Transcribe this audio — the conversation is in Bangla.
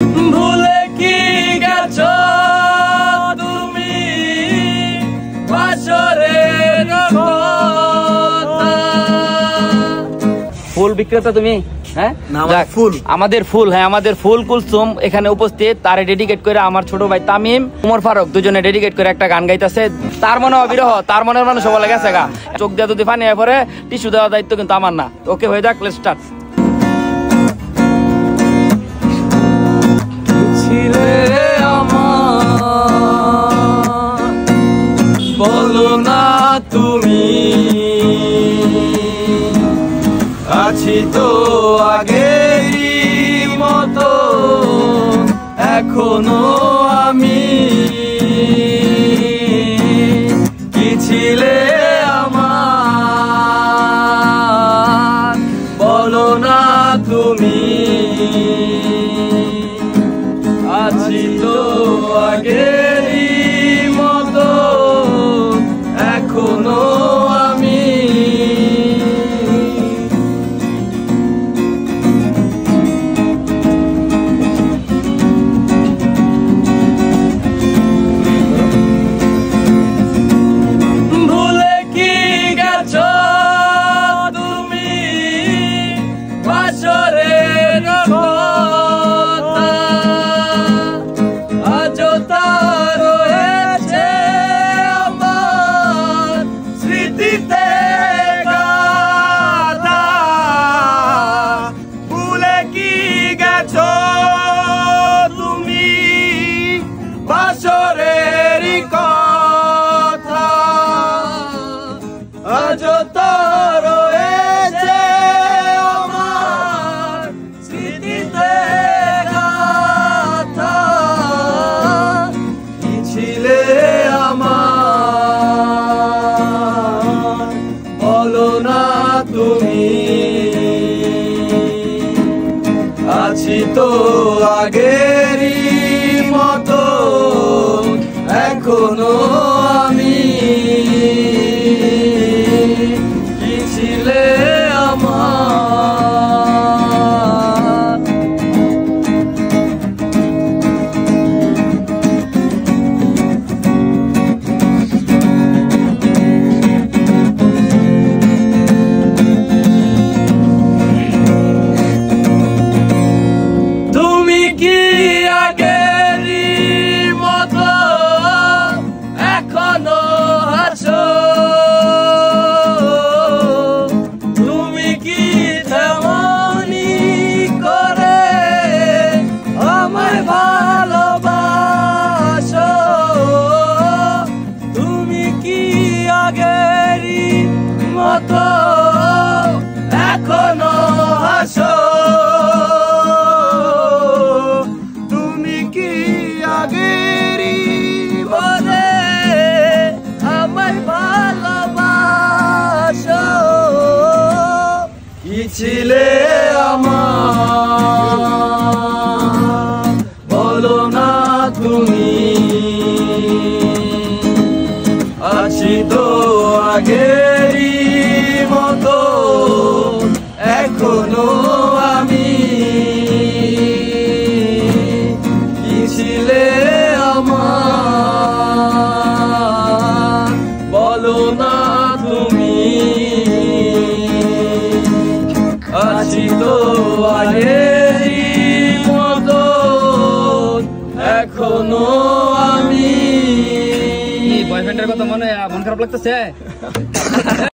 ভুলে কি গেছো তুমি বাসরের কথা। ফুল বিক্রেতা তুমি? হ্যাঁ, ফুল আমাদের ফুল, হ্যাঁ আমাদের ফুল কুলসুম এখানে উপস্থিত। তারে ডেডিকেট করে আমার ছোট ভাই তামিম, উমর ফারুক দুজনে ডেডিকেট করে একটা গান গাইতেছে। তার মনে অবিরহ, তার মনের মানুষ বলে গেছে গা। চোখ দিয়ে যদি পানি পরে টিস্যু দেওয়ার দায়িত্ব কিন্তু আমার না। ওকে হয়ে যাক, লেটস স্টার্ট। ছিলে আমার বলো না তুমি, আছি তো আগেরই মতো এখনো আমি। কি ছিলে আমার বলো না তুমি, আছি তো আগেরই মতো এখনো আমি। ভুলে কি গেছো তুমি বাসরের কথা, আজও তা রয়েছে আমার স্মৃতিতে গাথা। ভুলে কি গেছো তুমি বাসরের কথা, আজও তা রয়েছে আমার স্মৃতিতে গাথা। কি ছিলে আমার বলো না তুমি, আছি তো আগেরই মতো এখনো আমি। কি ছিলে আমার। তুমি কি আগেরই মতো এখনো আছো? তুমি কি তেমনি করে আমায় ভালোবাসো? তুমি কি আগেরই মতো এখনো আছো? তুমি কি আগেরই বলে আমায় ভালোবাসো? কি ছিলে আমার বলো না তুমি, আছি তো আগেরই মতো এখনো আমি। কি ছিলে আমার বলো না তুমি, আছি তো আগেরই মতো এখনো আমি। বয়ফ্রেন্ডের কথা মনে মন খারাপ লাগতেছে?